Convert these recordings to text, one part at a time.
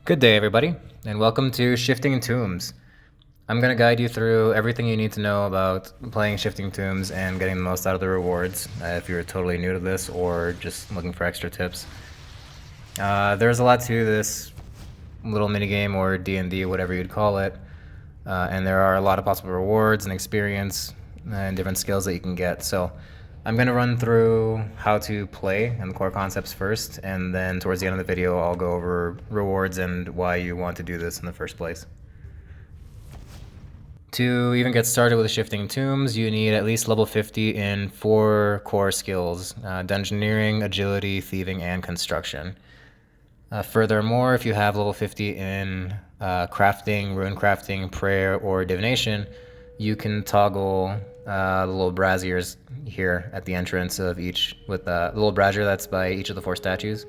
Good day, everybody, and welcome to Shifting Tombs. I'm going to guide you through everything you need to know about playing Shifting Tombs and getting the most out of the rewards if you're totally new to this or just looking for extra tips. There's a lot to this little minigame or D&D, whatever you'd call it, and there are a lot of possible rewards and experience and different skills that you can get. So I'm going to run through how to play and the core concepts first, and then towards the end of the video I'll go over rewards and why you want to do this in the first place. To even get started with Shifting Tombs, you need at least level 50 in 4 core skills: Dungeoneering, Agility, Thieving, and Construction. Furthermore, if you have level 50 in Crafting, Rune Crafting, Prayer, or Divination, you can toggle the little braziers here at the entrance of each, with the little brazier that's by each of the 4 statues.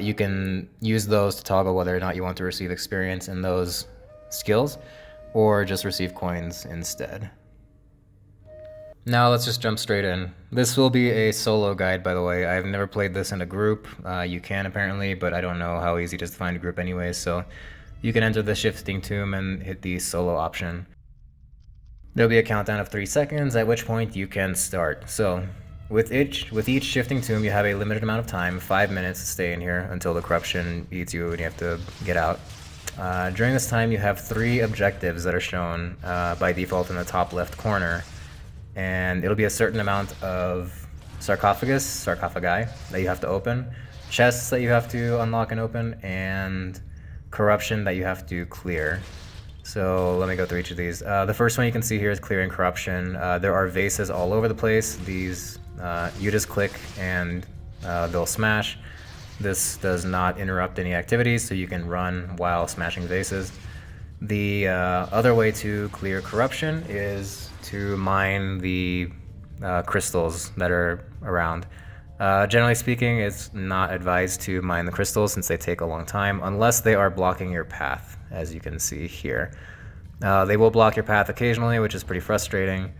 You can use those to toggle whether or not you want to receive experience in those skills, or just receive coins instead. Now let's just jump straight in. This will be a solo guide, by the way. I've never played this in a group. You can apparently, but I don't know how easy it is to find a group anyway, so you can enter the Shifting Tomb and hit the solo option. There'll be a countdown of 3 seconds, at which point you can start. So with each Shifting Tomb you have a limited amount of time, 5 minutes to stay in here until the corruption eats you and you have to get out. During this time you have 3 objectives that are shown by default in the top left corner, and it'll be a certain amount of sarcophagi that you have to open, chests that you have to unlock and open, and corruption that you have to clear. So let me go through each of these. The first one you can see here is clearing corruption. There are vases all over the place. These you just click and they'll smash. This does not interrupt any activities, so you can run while smashing vases. The other way to clear corruption is to mine the crystals that are around. Generally speaking, it's not advised to mine the crystals since they take a long time, unless they are blocking your path, as you can see here. They will block your path occasionally, which is pretty frustrating.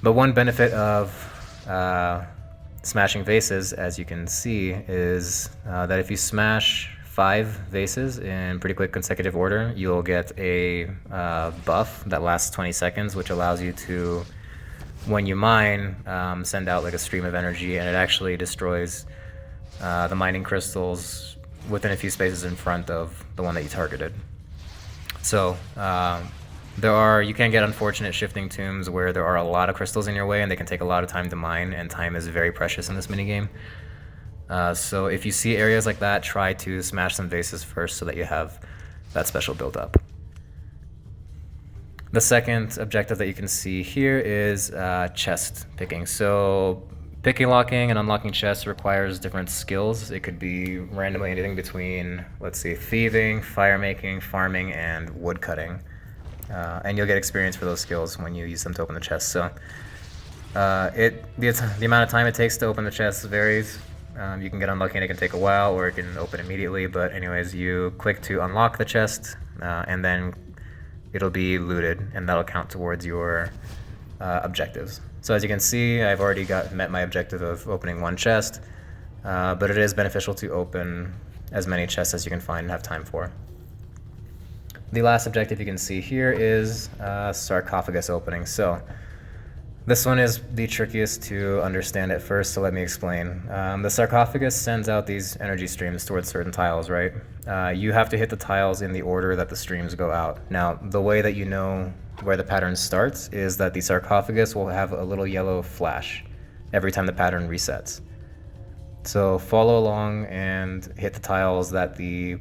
But one benefit of smashing vases, as you can see, is that if you smash 5 vases in pretty quick consecutive order, you'll get a buff that lasts 20 seconds, which allows you to, when you mine, send out like a stream of energy, and it actually destroys the mining crystals within a few spaces in front of the one that you targeted. So you can get unfortunate Shifting Tombs where there are a lot of crystals in your way and they can take a lot of time to mine, and time is very precious in this minigame. So if you see areas like that, try to smash some vases first so that you have that special build up. The second objective that you can see here is chest picking. So picking, locking, and unlocking chests requires different skills. It could be randomly anything between, let's see, thieving, fire making, farming, and wood cutting. And you'll get experience for those skills when you use them to open the chest. So the amount of time it takes to open the chest varies. You can get unlucky and it can take a while, or it can open immediately. But anyways, you click to unlock the chest, and then it'll be looted, and that'll count towards your objectives. So as you can see, I've already met my objective of opening 1 chest, but it is beneficial to open as many chests as you can find and have time for. The last objective you can see here is Sarcophagus opening. So this one is the trickiest to understand at first, so let me explain. The Sarcophagus sends out these energy streams towards certain tiles, right? You have to hit the tiles in the order that the streams go out. Now, the way that you know where the pattern starts is that the Sarcophagus will have a little yellow flash every time the pattern resets. So follow along and hit the tiles that the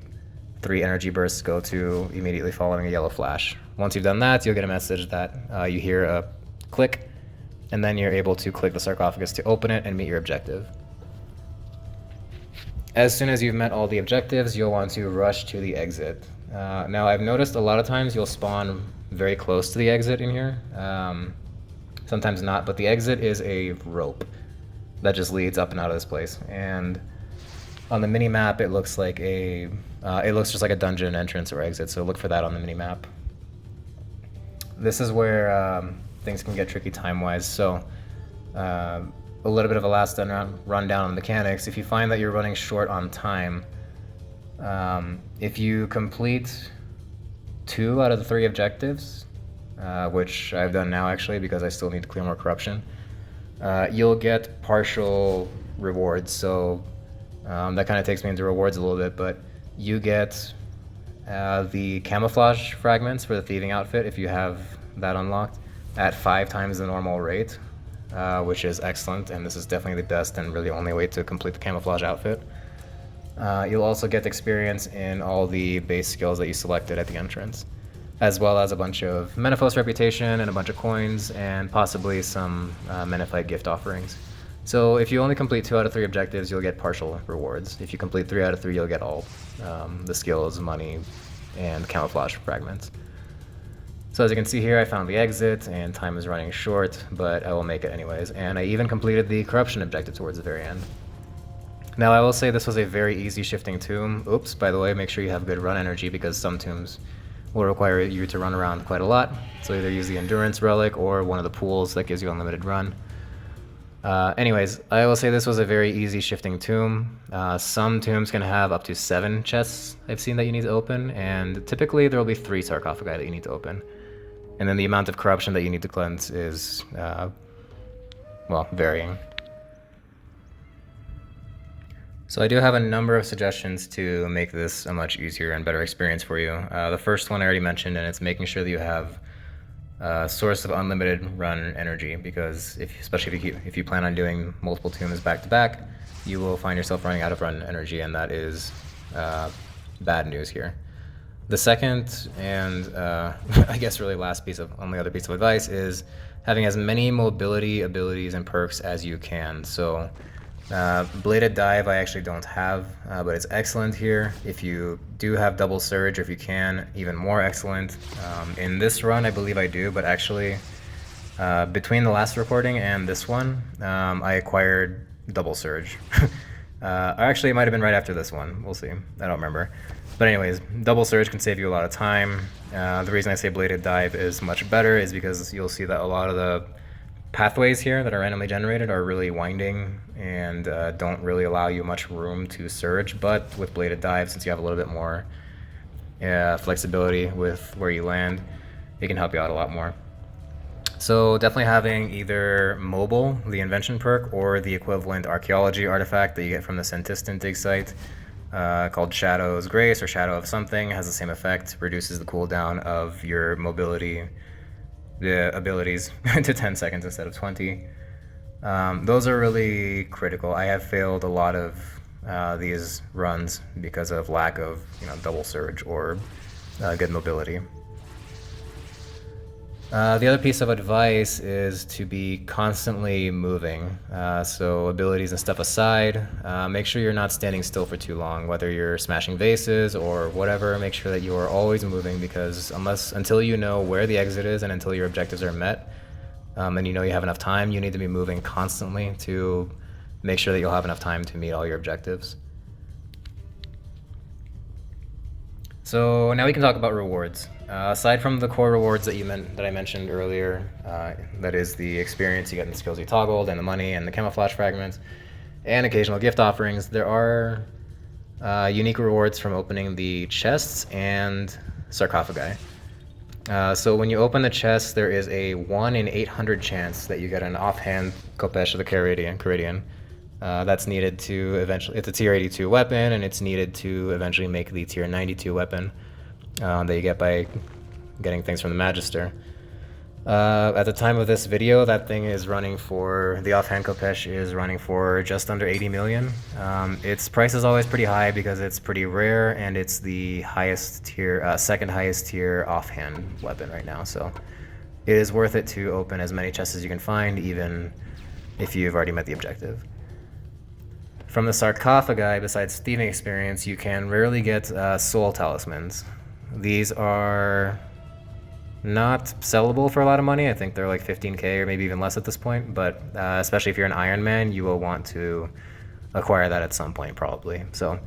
3 energy bursts go to immediately following a yellow flash. Once you've done that, you'll get a message that you hear a click, and then you're able to click the Sarcophagus to open it and meet your objective. As soon as you've met all the objectives, you'll want to rush to the exit. Now, I've noticed a lot of times you'll spawn very close to the exit in here. Sometimes not, but the exit is a rope that just leads up and out of this place. And on the mini map, it looks just like a dungeon entrance or exit. So look for that on the mini map. This is where things can get tricky time-wise. So a little bit of a last rundown on mechanics. If you find that you're running short on time, If you complete 2 out of the 3 objectives, which I've done now actually because I still need to clear more corruption, you'll get partial rewards. So that kind of takes me into rewards a little bit, but you get the camouflage fragments for the thieving outfit if you have that unlocked at 5 times the normal rate, which is excellent, and this is definitely the best and really only way to complete the camouflage outfit. You'll also get experience in all the base skills that you selected at the entrance, as well as a bunch of Menaphos reputation and a bunch of coins and possibly some Menaphite gift offerings. So if you only complete 2 out of 3 objectives, you'll get partial rewards. If you complete 3 out of 3, you'll get all the skills, money, and camouflage fragments. So as you can see here, I found the exit, and time is running short, but I will make it anyways. And I even completed the corruption objective towards the very end. Now I will say this was a very easy shifting tomb. Oops, by the way, make sure you have good run energy because some tombs will require you to run around quite a lot. So either use the endurance relic or one of the pools that gives you unlimited run. Anyways, I will say this was a very easy shifting tomb. Some tombs can have up to 7 chests I've seen that you need to open, and typically there will be 3 sarcophagi that you need to open. And then the amount of corruption that you need to cleanse is, well, varying. So I do have a number of suggestions to make this a much easier and better experience for you. The first one I already mentioned, and it's making sure that you have a source of unlimited run energy, because especially if you plan on doing multiple tombs back to back, you will find yourself running out of run energy, and that is bad news here. The second and I guess really only other piece of advice is having as many mobility abilities and perks as you can. So Bladed Dive I actually don't have, but it's excellent here. If you do have Double Surge, or if you can, even more excellent. In this run, I believe I do, but actually, between the last recording and this one, I acquired Double Surge. Actually, it might have been right after this one. We'll see. I don't remember. But anyways, Double Surge can save you a lot of time. The reason I say Bladed Dive is much better is because you'll see that a lot of the pathways here that are randomly generated are really winding and don't really allow you much room to surge, but with Bladed Dive, since you have a little bit more flexibility with where you land, it can help you out a lot more. So definitely having either Mobile, the invention perk, or the equivalent archaeology artifact that you get from the Sentistan dig site called Shadow's Grace or Shadow of something, has the same effect, reduces the cooldown of your mobility the abilities to 10 seconds instead of 20. Those are really critical. I have failed a lot of these runs because of lack of double surge or good mobility. The other piece of advice is to be constantly moving. So abilities and stuff aside, make sure you're not standing still for too long, whether you're smashing vases or whatever. Make sure that you are always moving, because until you know where the exit is and until your objectives are met, and you know you have enough time, you need to be moving constantly to make sure that you'll have enough time to meet all your objectives. So now we can talk about rewards. Aside from the core rewards that I mentioned earlier, that is the experience you get in the skills you toggled, and the money, and the camouflage fragments, and occasional gift offerings, there are unique rewards from opening the chests and sarcophagi. So when you open the chest, there is a 1 in 800 chance that you get an offhand Khopesh of the Kharidian. That's needed to eventually, it's a tier 82 weapon, and it's needed to eventually make the tier 92 weapon that you get by getting things from the Magister. At the time of this video, that thing is running for, the offhand Khopesh is running for just under 80 million. Its price is always pretty high because it's pretty rare, and it's the highest tier, second highest tier offhand weapon right now. So it is worth it to open as many chests as you can find, even if you've already met the objective. From the sarcophagi, besides thieving experience, you can rarely get soul talismans. These are not sellable for a lot of money. I think they're like 15k or maybe even less at this point, but especially if you're an Iron Man, you will want to acquire that at some point probably. So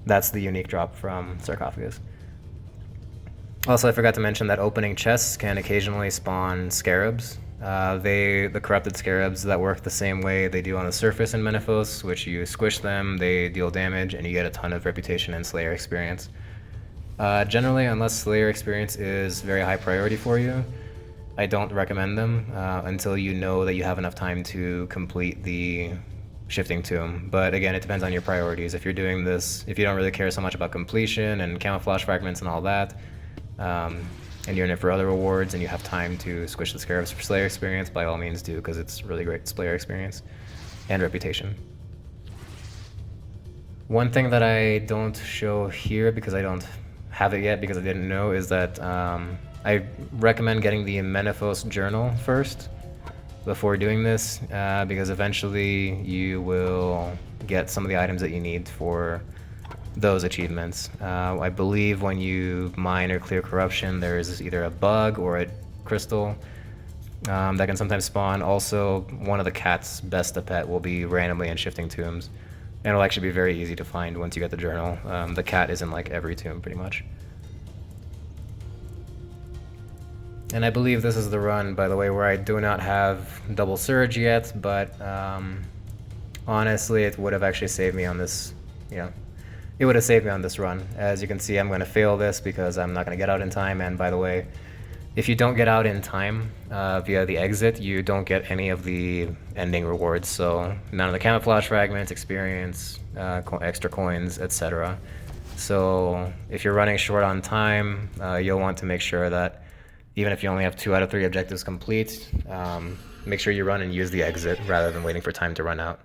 that's the unique drop from Sarcophagus. Also, I forgot to mention that opening chests can occasionally spawn scarabs. The corrupted scarabs that work the same way they do on the surface in Menaphos, which you squish them, they deal damage, and you get a ton of reputation and Slayer experience. Generally, unless Slayer experience is very high priority for you, I don't recommend them until you know that you have enough time to complete the Shifting Tomb. But again, it depends on your priorities. If you're doing this, if you don't really care so much about completion and camouflage fragments and all that, and you're in it for other rewards and you have time to squish the scarabs for Slayer experience, by all means do, because it's really great Slayer experience and reputation. One thing that I don't show here because I don't have it yet because I didn't know is that I recommend getting the Menaphos journal first before doing this, because eventually you will get some of the items that you need for those achievements. I believe when you mine or clear corruption, there's either a bug or a crystal that can sometimes spawn. Also, one of the cats, best to pet, will be randomly in Shifting Tombs, and it'll actually be very easy to find once you get the journal. The cat is in like every tomb pretty much. And I believe this is the run, by the way, where I do not have double surge yet, but honestly, it would have actually saved me on this, it would have saved me on this run. As you can see, I'm going to fail this because I'm not going to get out in time, and by the way, if you don't get out in time via the exit, you don't get any of the ending rewards, so none of the camouflage fragments, experience, extra coins, etc. So if you're running short on time, you'll want to make sure that even if you only have 2 out of 3 objectives complete, make sure you run and use the exit rather than waiting for time to run out.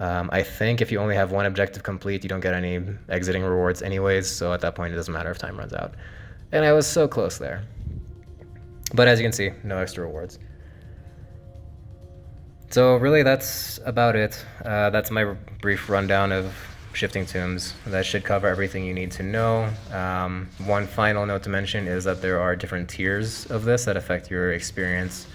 I think if you only have 1 objective complete, you don't get any exiting rewards anyways, so at that point it doesn't matter if time runs out. And I was so close there. But as you can see, no extra rewards. So really that's about it. That's my brief rundown of Shifting Tombs. That should cover everything you need to know. One final note to mention is that there are different tiers of this that affect your experience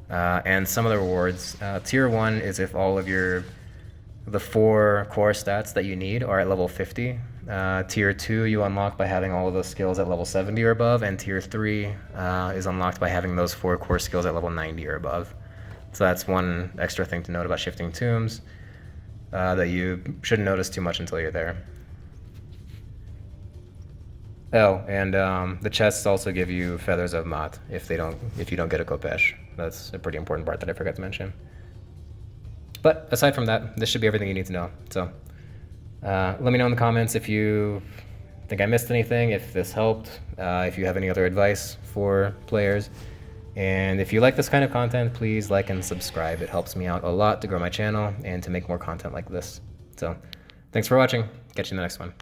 and some of the rewards. Tier 1 is if all of the 4 core stats that you need are at level 50. Tier 2 you unlock by having all of those skills at level 70 or above, and Tier 3 is unlocked by having those 4 core skills at level 90 or above. So that's one extra thing to note about Shifting Tombs that you shouldn't notice too much until you're there. Oh, and the chests also give you Feathers of Maat if you don't get a Khopesh. That's a pretty important part that I forgot to mention. But aside from that, this should be everything you need to know. So let me know in the comments if you think I missed anything, if this helped, if you have any other advice for players. And if you like this kind of content, please like and subscribe. It helps me out a lot to grow my channel and to make more content like this. So thanks for watching. Catch you in the next one.